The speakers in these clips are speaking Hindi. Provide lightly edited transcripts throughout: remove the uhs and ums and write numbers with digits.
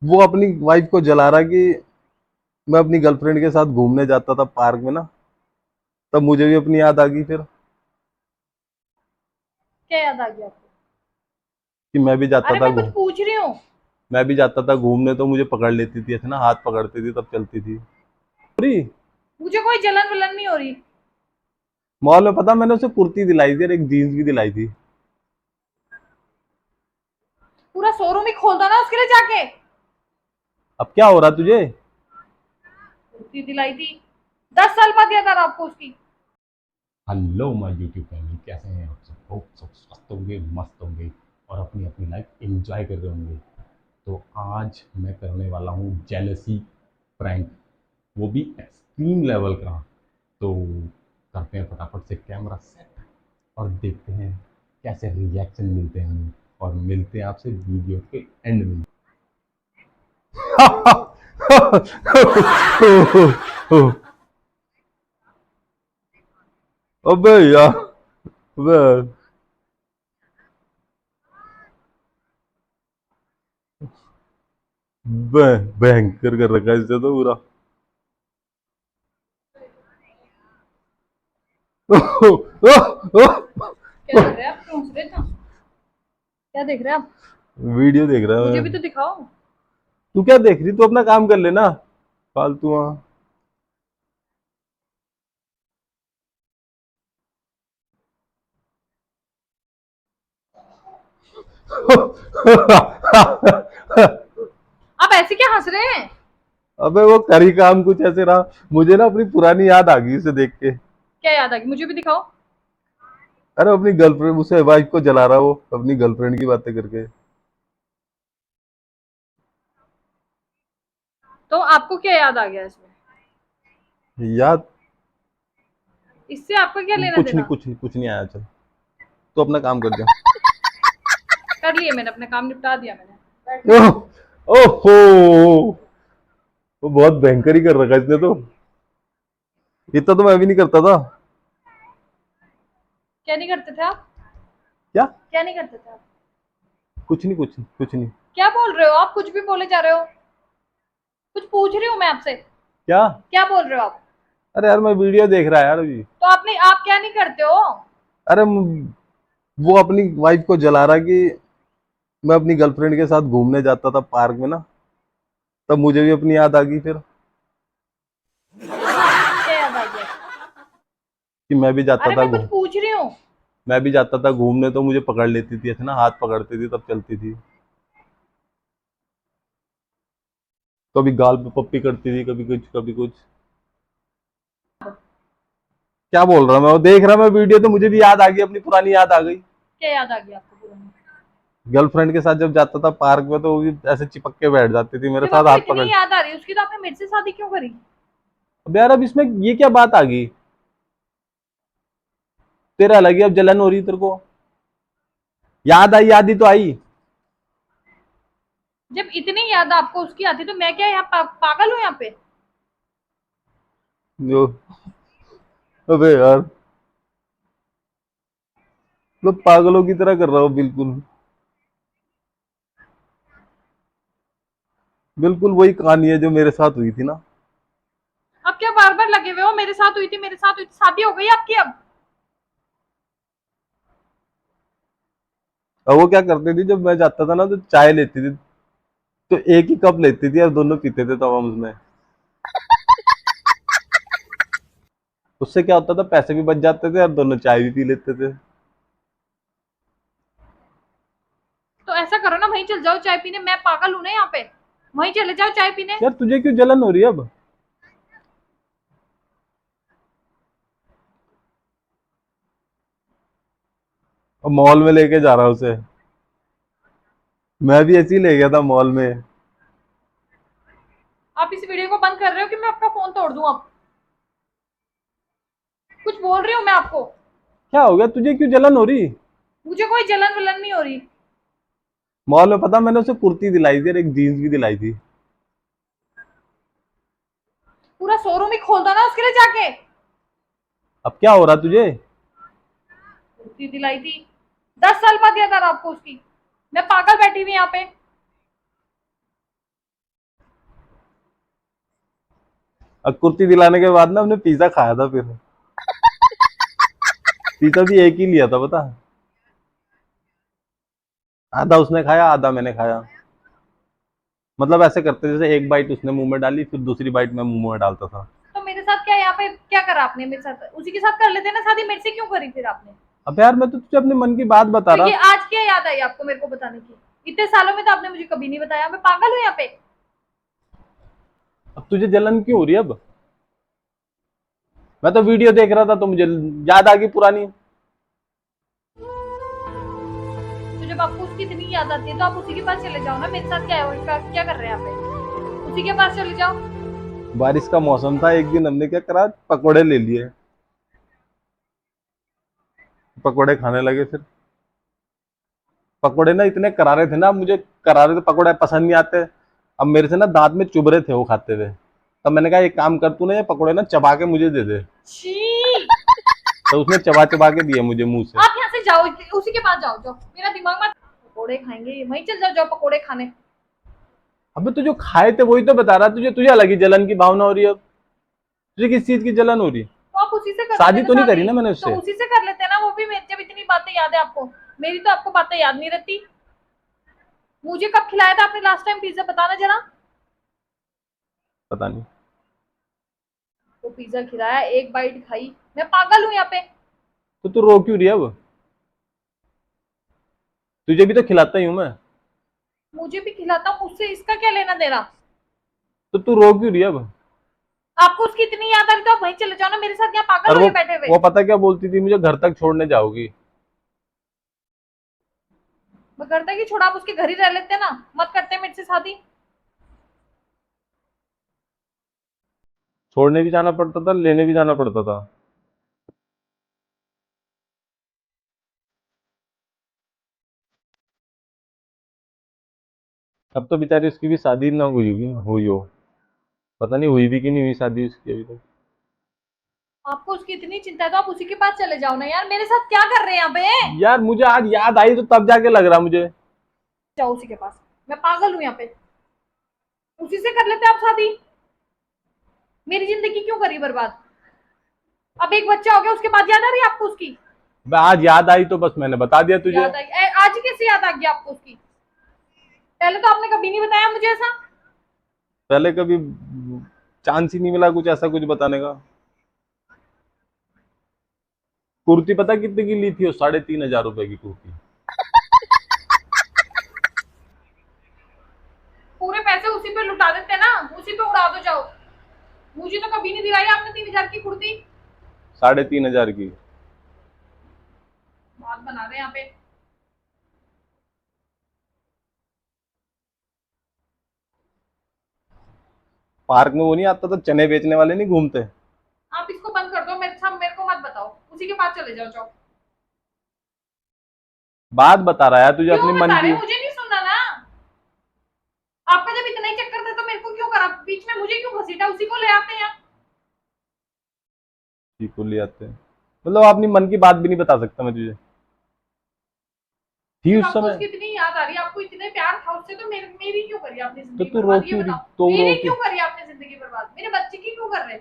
वो अपनी वाइफ को जला रहा कि मैं अपनी गर्लफ्रेंड के साथ घूमने जाता था पार्क में ना, तब मुझे भी अपनी याद आ गई फिर क्या याद आ गया आपको? कि मैं भी जाता अरे था मैं कुछ पूछ रही हूँ। मैं भी जाता था घूमने, तो मुझे पकड़ लेती थी ऐसे ना, हाथ पकड़ती थी तब चलती थी पूरी। मुझे कोई जलन वलन नहीं हो रही। मॉल में पता, मैंने उसे कुर्ती दिलाई थी और एक जीन्स भी दिलाई थी। पूरा शोरूम ही खोल दो ना उसके लिए जाके। अब क्या हो रहा तुझे? कुर्ती दिलाई थी, 10 साल बाद याद आ रहा आपको उसकी। हेलो माय यूट्यूब फैमिली, कैसे हैं आप सब? होप सब स्वस्थ होंगे, मस्त होंगे और अपनी अपनी लाइफ एंजॉय कर रहे होंगे। तो आज मैं करने वाला हूँ जेलसी प्रैंक, वो भी एक्सट्रीम लेवल का। तो करते हैं फटाफट से कैमरा सेट और देखते हैं कैसे रिएक्शन मिलते हैं हमें, और मिलते हैं आपसे वीडियो के एंड में। अबे यार, अबे भयंकर कर रखा है इससे तो पूरा। क्या कर रहे हैं आप? क्यों हंस रहे थे? क्या देख रहे हैं आप? वीडियो देख रहा मुझे है। भी तो दिखाओ। तू क्या देख रही? तू अपना काम कर लेना, फालतू वहां। आप ऐसे क्या हंस रहे हैं? अबे वो करी काम कुछ ऐसे रहा, मुझे ना अपनी पुरानी याद आ गई इसे देख के। क्या याद आ गई? मुझे भी दिखाओ। अरे अपनी गर्लफ्रेंड, उसे वाइफ को जला रहा, वो अपनी गर्लफ्रेंड की बातें करके। तो आपको क्या याद आ गया इसमें? याद इससे आपका क्या लेना कुछ नहीं, देना? कुछ नहीं आया। चल तो अपना काम कर जा। कर लिए मैंने, अपना काम निपटा दिया मैंने। बैठिए। ओह, ओहो, वो बहुत भयंकर ही कर रखा है इसने तो। इतना तो मैं भी नहीं करता था। क्या नहीं करते थे आप? क्या? क्या नहीं करते थे आप? कुछ नहीं, कुछ नहीं। क्या बोल रहे हो आप? कुछ भी बोले जा रहे हो। कुछ पूछ रही हूँ मैं आपसे। क्या? क्या बोल रहे हो आप? अरे यार मैं वीडियो देख रहा है यार अभी। तो आपने आप क्या नहीं करते हो? अरे वो अपनी वाइफ को जला रहा कि मैं अपनी गर्लफ्रेंड के साथ घूमने जाता था पार्क में ना, तब मुझे भी अपनी याद आ गई फिर क्या याद आ गया? कि मैं भी जाता अरे था मैं कुछ पूछ रही हूँ। मैं भी जाता था घूमने, तो मुझे पकड़ लेती थी ऐसे ना, हाथ पकड़ती थी तब चलती थी। कभी गाल पे पप्पी करती थी, कभी कुछ कभी कुछ। क्या बोल रहा मैं, वो देख रहा मैं वीडियो, तो मुझे भी याद आ गई, अपनी पुरानी याद आ गई। क्या याद आ गया आपको पुरानी? गर्लफ्रेंड के साथ जब जाता था पार्क में, तो वो भी ऐसे चिपक के बैठ जाती थी मेरे जब साथ, आपको हाथ पकड़। इतनी याद आ रही है उसकी, तो आपने मेरे से शादी क्यों करी? अब यार, अब इसमें ये क्या बात आ गई? तेरा अलग ही अब जलन हो रही तेरे को। याद आई, याद ही तो आई। जब इतनी याद आपको उसकी आती, तो मैं क्या यहाँ पागल हूँ यहाँ पे? जो, अबे यार, मतलब पागलों की तरह कर रहा हूँ बिल्कुल। बिल्कुल वही कहानी है जो मेरे साथ हुई थी ना। अब क्या बार बार लगे हुए हो? मेरे साथ हुई थी, मेरे साथ हुई थी, शादी हो गई आपकी अब। और वो क्या करती थी, जब मैं जाता था ना तो चाय लेती थी, तो एक ही कप लेती थी और दोनों पीते थे, तब हम उसमें। उससे क्या होता था, पैसे भी बच जाते थे और दोनों चाय भी पी लेते थे। तो ऐसा करो ना, वहीं चल जाओ चाय पीने। मैं पागल हूँ ना यहाँ पे? वहीं चले जाओ चाय पीने। यार तुझे क्यों जलन हो रही है अब? अब मॉल में लेके जा रहा हूँ उसे। मैं भी ऐसे ही ले गया था मॉल में। आप इस वीडियो को बंद कर रहे हो कि मैं आपका फोन तोड़ दूं अब? कुछ बोल रही हूँ मैं आपको। क्या हो गया, तुझे क्यों जलन हो रही? मुझे कोई जलन वलन नहीं हो रही। मॉल में पता, मैंने उसे कुर्ती दिलाई थी और एक जीन्स भी दिलाई थी। पूरा शोरूम ही खोल दो ना उसके लिए जाके। अब क्या हो रहा तुझे? कुर्ती दिलाई थी, 10 साल बाद याद आ रहा आपको उसकी। मैं पागल बैठी हुई यहाँ पे। और कुर्ती दिलाने के बाद ना हमने पिज्जा खाया था। फिर पिज्जा भी एक ही लिया था पता, आधा उसने खाया आधा मैंने खाया। मतलब ऐसे करते जैसे एक बाइट उसने मुंह में डाली फिर दूसरी बाइट मैं मुंह में डालता था। तो मेरे साथ क्या यहाँ पे क्या करा आपने? मेरे साथ उसी के साथ कर लेते ना शादी, मेरे से क्यों करी फिर आपने? अब यार मैं तो तुझे अपने मन की बात बता तो ये रहा। आज क्या याद आई आपको मेरे को बताने की? इतने सालों में तो आपने मुझे कभी नहीं बताया। मैं पागल हूँ यहाँ पे? अब तुझे जलन क्यों हो रही है अब? मैं तो वीडियो देख रहा था तो मुझे याद आ गई पुरानी। तो जब आपको उसकी इतनी याद आती है तो आप उसी के पास चले जाओ ना। मेरे साथ क्या है? क्या कर रहे हैं यहाँ पे? उसी के पास चले जाओ। बारिश का मौसम था, एक दिन हमने क्या करा, पकोड़े ले लिए, पकोड़े खाने लगे। फिर पकोड़े ना इतने करारे थे ना, मुझे करारे तो पकोड़े पसंद नहीं आते। अब मेरे से ना दांत में चुभ रहे थे वो खाते हुए। तब मैंने कहा एक काम कर, तू ना ये पकोड़े ना चबा के मुझे दे दे। छी! तो उसने चबा चबा के दिए मुझे मुंह से। आप यहाँ से जाओ, उसी के पास जाओ। जाओ, मेरा दिमाग मत। पकोड़े खाएंगे वहीं चल जाओ। जाओ पकोड़े खाने। अबे तो जो खाए थे वही तो बता रहा, तुझे तुझे अलग ही जलन की भावना हो रही है अब। तुझे किस चीज की जलन हो रही है? तो आप उसी से कर लेते शादी ना तो नहीं करी शादी। ना मैंने तो उससे। उसी से कर लेते ना। वो भी मेरे, जब इतनी बातें याद है आपको, मेरी तो आपको बातें याद नहीं रहती। मुझे कब खिलाया था आपने लास्ट टाइम पिज्जा? बताना जरा। पता नहीं। तो पिज्जा खिलाया, एक बाइट खाई। मैं पागल हूँ यहाँ पे? तो तू रो क्यों रही है अब? तुझे भी तो खिलाता ही हूं मैं। मुझे भी खिलाता हूँ, उससे इसका क्या लेना देना? तो तू रो क्यों रही है अब? आपको उसकी इतनी याद आ रही तो आप वहीं चले जाओ ना। मेरे साथ यहाँ पागल और हो ये बैठे हुए। वो पता क्या बोलती थी, मुझे घर तक छोड़ने जाओगी। मैं करता कि छोड़ा, आप उसके घर ही रह लेते ना। मत करते मेरे से शादी। छोड़ने भी जाना पड़ता था, लेने भी जाना पड़ता था। अब तो बेचारी उसकी भी शादी ना हुई हो। पता नहीं हुई भी कि नहीं हुई शादी उसकी अभी तक। आपको उसकी इतनी चिंता है तो आप उसी के पास चले जाओ ना यार। मेरे साथ क्या कर रहे हैं यहाँ पे? यार मुझे आज याद आई तो तब जाके लग रहा मुझे। जाओ उसी के पास। मैं पागल हूँ यहाँ पे? उसी से कर लेते आप शादी। मेरी जिंदगी क्यों करी बर्बाद? अब एक बच्चा हो गया, उसके बाद याद आ रही है आपको उसकी? आज याद आई तो बस मैंने बता दिया तुझे। याद आई? आज कैसे याद आ गया आपको उसकी? पहले तो आपने कभी नहीं बताया मुझे ऐसा। पहले कभी चांस ही नहीं मिला कुछ ऐसा कुछ बताने का। कुर्ती पता कितने की ली थी? वो 3,500 रुपए की कुर्ती। पूरे पैसे उसी पे लुटा देते ना। उसी पे उड़ा दो जाओ। मुझे तो कभी नहीं दिलाई आपने 3,000 की कुर्ती। 3,500 की। बात बना रहे हैं यहाँ पे। पार्क में वो नहीं आता था, चने बेचने वाले नहीं घूमते? आप इसको बंद कर दो। मेरे साथ मेरे को मत बताओ। उसी के पास चले जाओ। जाओ। बात बता रहा है तुझे क्यों अपनी मन बता रहे की। हो? मुझे नहीं सुनना ना। आपका जब इतना ही चक्कर था तो मेरे को क्यों करा बीच में? मुझे क्यों घसीटा? उसी को ले आते हैं। ठीक को ले आते हैं। मतलब अपनी मन की बात भी नहीं बता सकता मैं तुझे। थी जब उस आपको समय। उसकी इतनी याद आ रही है, आपको इतने प्यार था उससे, तो मेरी क्यों करी आपने तो जिंदगी तू रो बर्बाद? ये क्यों रही? बताओ। तो रो मेरी क्यों? क्यों करी आपने जिंदगी बर्बाद? मेरे बच्चे की क्यों कर रहे?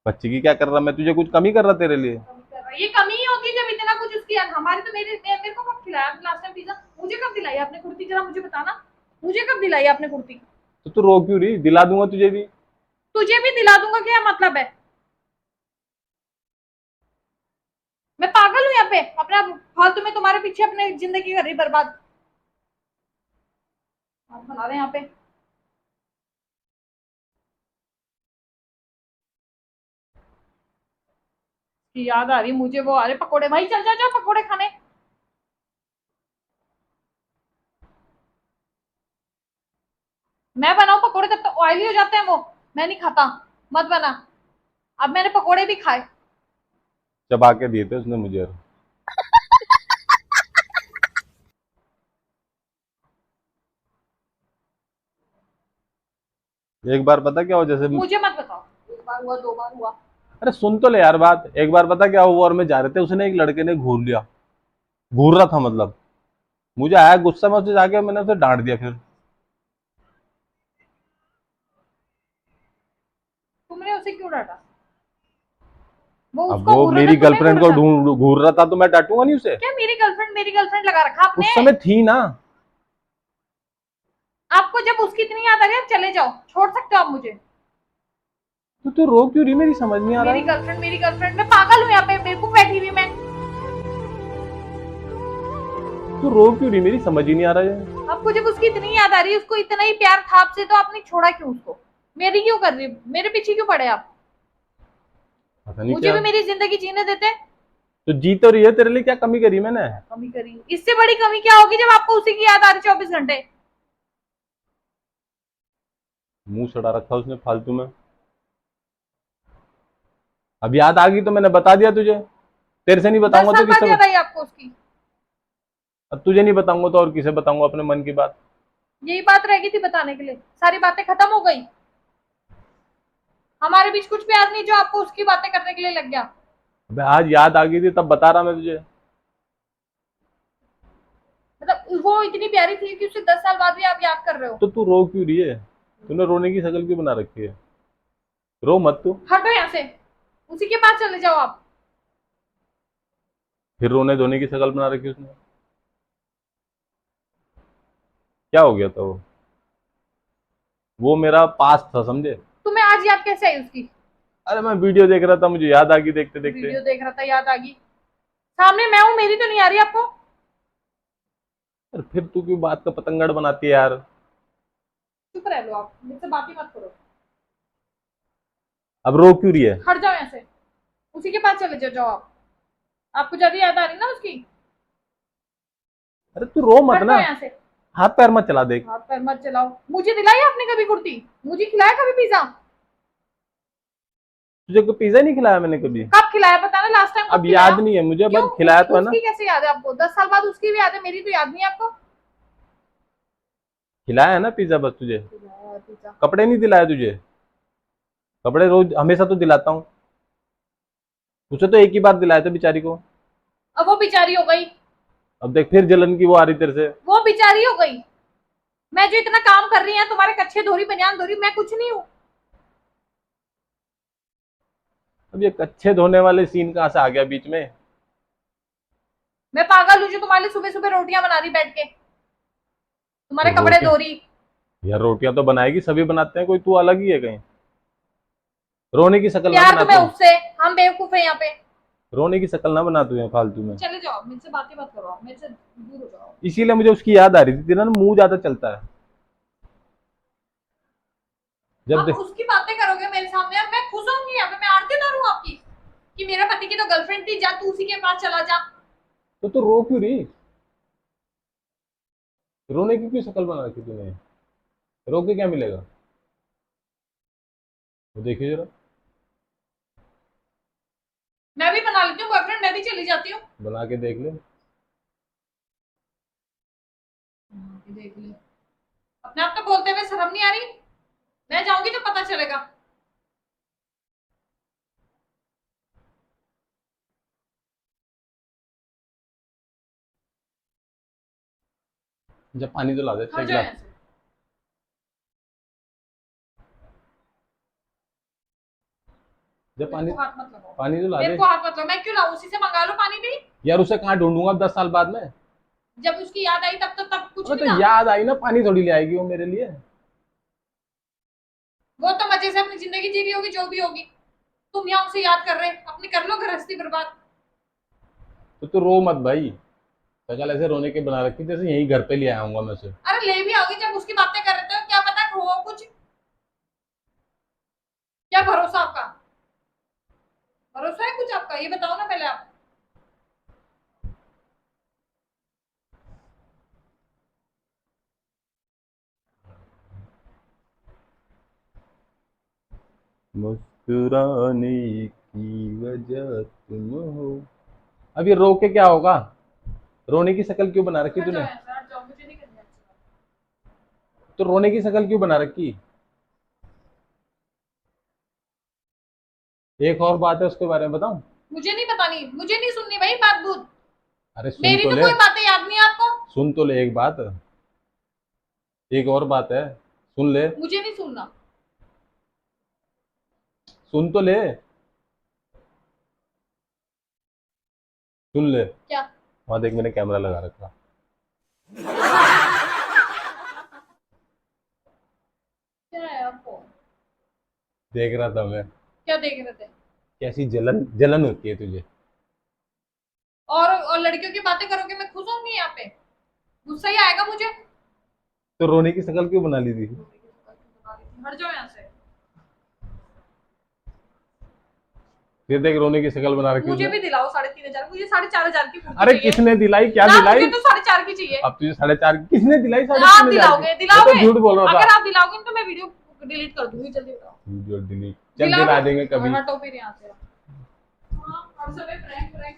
बच्चे की क्या कर रहा मैं? तुझे कुछ कमी कर रहा तेरे लिए? कमी कर रहा है? ये कमी ही होती है जब इतना कुछ उसकी याद। हमारी तो मेरे को कब खिलाया आपने लास्ट टाइम पिज्जा? मुझे कब दिलाई आपने कुर्ती? जरा मुझे बताना। मुझे कब दिलाई आपने कुर्ती? तो तू रो क्यों रही? दिला दूंगा तुझे भी। तुझे भी दिला दूंगा, क्या मतलब है? मैं पागल हूँ यहाँ पे? अपना फालतू में तुम्हारे पीछे अपने जिंदगी कर रही बर्बाद। आप बना रहे हैं यहाँ पे। की याद आ रही मुझे, वो आ रहे पकोड़े। भाई चल जा, जाओ पकोड़े खाने। मैं बनाऊं पकोड़े तब तो ऑयली हो जाते हैं वो। मैं नहीं खाता। मत बना। अब मैंने पकोड़े भी खाए। चबा के दिए थे उसने मुझे। एक बार पता क्या हो जैसे। मुझे मत बताओ। एक बार हुआ, दो बार हुआ। अरे सुन तो ले यार बात। एक बार पता क्या हुआ, और में जा रहे थे, उसने एक लड़के ने घूर लिया। घूर रहा था मतलब। मुझे आया गुस्सा, में उसे जाके मैंने उसे डांट दिया फिर। उसे क्यों डांटा? वो अब उसको वो घूर रहा मेरी था, तुम्हें गर्लफ्रेंड घूर को रहा था। ढूंढ घूर रहा था तो मैं डांटूंगा नहीं उसे? क्या मेरी गर्लफ्रेंड लगा रखा आपने? उस समय थी ना। आपको जब उसकी इतनी याद आ रही है, आप चले जाओ, छोड़ सकते हो आप मुझे। तो तू रो क्यों रही, मेरी समझ नहीं आ रहा है। मेरी गर्लफ्रेंड, मैं पागल हूँ यहाँ पे, बेवकूफ बैठी हुई मैं। तू रो क्यों रही, मेरी समझ ही नहीं आ रहा है। आपको जब उसकी इतनी याद आ रही है, उसको इतना ही प्यार था आपसे, तो आपने छोड़ा क्यों उसको? मेरी क्यों कर रही, मेरे पीछे क्यों पड़े आप? पता नहीं मुझे क्या। भी मेरी जिंदगी जीने देते। तो जी तो रही है, तेरे लिए क्या कमी करी मैंने? कमी करी? इससे बड़ी कमी क्या होगी जब आपको उसी की याद आ रही 24 घंटे। मुंह चढ़ा रखा उसने फालतू में। अब याद आ गई तो मैंने बता दिया तुझे। तेरे से नहीं 10 बताऊंगा तो साल बाद किससे याद आई आपको उसकी? अब तुझे नहीं बताऊंगा तो और किसे बताऊंगा अपने मन की बात? यही बात रह गई थी बताने के लिए? सारी बातें खत्म हो गई? हमारे बीच कुछ भी याद नहीं जो आपको उसकी बातें करने के लिए लग गया? अबे आज याद आ गई थी तब बता रहा मैं तुझे। मतलब वो इतनी प्यारी थी कि उसे 10 साल बाद भी आप याद कर रहे हो? तो तू रो क्यों रही है? तूने रोने की शक्ल क्यों बना रखी है? रो मत तू। हटो यहाँ से, उसी के पास चले जाओ आप। फिर रोने धोने की शक्ल बना रखी उसने। क्या हो गया था वो मेरा पास था समझे। तुम्हें आज याद कैसे आई उसकी? अरे मैं वीडियो देख रहा था, मुझे याद आ गई देखते देखते। वीडियो देख रहा था, याद आ गई? सामने मैं हूं, मेरी तो नहीं आ रही आपको? अरे फिर तू क्यों बात का पतंगड़ बनाती है यार? चुप रह लो, आप मुझसे बात ही मत करो। अब रो क्यों रही है? हट जाओ यहाँ से, उसी के पास चले जाओ, जाओ आप। आपको ज्यादा याद आ रही ना उसकी? अरे तू रो मत हट ना। जाओ यहाँ से। हाथ पैर मत चला देख। हाथ पैर मत चलाओ। मुझे दिलाई आपने कभी कुर्ती? मुझे खिलाया कभी पिज्जा? तुझे को पिज्जा नहीं खिलाया मैंने कभी? कब खिलाया बताना, लास्ट टाइम कब अब खिलाया? याद नहीं है मुझे, क्यों? पर खिलाया तो है ना। उसकी कैसे याद है आपको? 10 साल बाद उसकी भी याद है, मेरी तो याद नहीं है आपको। खिलाया है ना पिज्जा बस तुझे। पिज्जा? कपड़े नहीं दिलाया तुझे? कपड़े रोज हमेशा तो दिलाता हूँ। उसे तो एक ही बार दिलाया था बेचारी को। अब वो बेचारी हो गई। अब देख फिर जलन की वो आ रही तेरे से। वो बेचारी हो गई। मैं जो इतना काम कर रही है, तुम्हारे कच्चे धोरी बनियान धोरी, मैं कुछ नहीं हूँ। अब ये कच्छे धोने वाले सीन कहाँ से आ गया बीच में? मैं पागल हूँ जो तुम्हारे लिए सुबह सुबह रोटियां बना रही बैठ के, तुम्हारे तो कपड़े रोटियां, धो रही। यार रोटियां तो बनाएगी, सभी बनाते हैं, कोई तू अलग ही है कहीं? रोने की शक्ल ना प्यार बना तुम्हें तू। उससे, हम बेवकूफ है यहाँ पे। रोने की शक्ल ना बना तू यहाँ फालतू में। चले जाओ, मुझसे बात ही मत करो, आप मेरे से दूर हो जाओ। इसीलिए मुझे उसकी याद आ रही थी, तेरा ना मुंह ज्यादा चलता है जब आप देख। उसकी बातें करोगे मेरे सामने, और मैं खुश होंगी यहाँ पे, मैं आरती उतारूं आपकी कि मेरा पति की तो गर्लफ्रेंड थी, जा तू उसी के पास चला जा। तो तू रो क्यों रही? रोने की क्यों शक्ल बना रखी तूने? रो के क्या मिलेगा? वो देखिए जरा। मैं भी बना लेती हूँ गर्लफ्रेंड, मैं भी चली जाती हूँ। बना के देख ले। देख ले, अपने आप तो बोलते हुए शर्म नहीं आ रही? मैं जाऊंगी तो पता चलेगा। जब पानी तो ला दे, अच्छा हट एक जाओ गिलास। यहाँ से। जब मेरे पानी, को हाथ मत लगाओ। पानी तो ला मेरे दे। को हाथ मत लगाओ, मैं क्यों लाऊं? उसी से मंगा लो पानी भी। यार उसे कहाँ ढूंढूंगा अब 10 साल बाद में? जब उसकी याद आई तब तो तब कुछ अबे नहीं तो था। याद आई ना, पानी थोड़ी ले आएगी वो मेरे लिए। वो तो मजे से अपनी जिंदगी जी रही होगी, जो भी होगी। तुम यहाँ उसे याद कर रहे, अपनी कर लो गृहस्थी बर्बाद। तो तू रो मत भाई। शक्ल ऐसे रोने के बना रखी जैसे यही घर पे ले आऊंगा मैं उसे। अरे ले भी आओगी, जब उसकी बातें कर रहे थे क्या पता हो कुछ। क्या भरोसा आपका? भरोसा है कुछ आपका? ये बताओ ना पहले आप। मुस्कुराने की वजह तुम हो। अब ये रो के क्या होगा? रोने की शक्ल क्यों बना रखी हट जाओ तूने? यहाँ से, हट जाओ, मुझे नहीं करनी अच्छी बात। तो रोने की शक्ल क्यों बना रखी? एक और बात है उसके बारे में बताऊं? मुझे नहीं बतानी, मुझे नहीं सुननी भाई बात बूत। अरे सुन मेरी तो तो ले। कोई बातें याद नहीं है आपको। सुन तो ले एक बात। एक और बात है, सुन ले। मुझे नहीं सुनना। सुन तो ले, सुन ले। क्या? वहां देख मैंने कैमरा लगा रखा। क्या है आपको? देख रहा था मैं, क्या देख रहे थे? कैसी जलन जलन होती है तुझे। और लड़कियों की बातें करोगे, मैं खुश होंगी यहाँ पे? गुस्सा ही आएगा मुझे। तो रोने की शक्ल क्यों बना ली थी? हट जाओ यहाँ से। फिर देख रोने की शक्ल बना रखी मुझे उसने। भी दिलाओ 3,500, मुझे 4,500 की कुर्ती अरे चाहिए। किसने दिलाई, क्या ना, दिलाई? मुझे तो 4,500 की चाहिए। अब तुझे 4.5 किसने दिलाई? आप 3,500 दिलाओगे, मैं दिलाओगे? तो झूठ बोल रहा अगर था। आप दिलाओगे तो मैं वीडियो डिलीट कर दूंगी, जल्दी बताओ। वीडियो डिलीट, चल दिलाओगे? दिला देंगे कभी। हटो फिर यहाँ से। हाँ, हर समय प्रैंक प्रैंक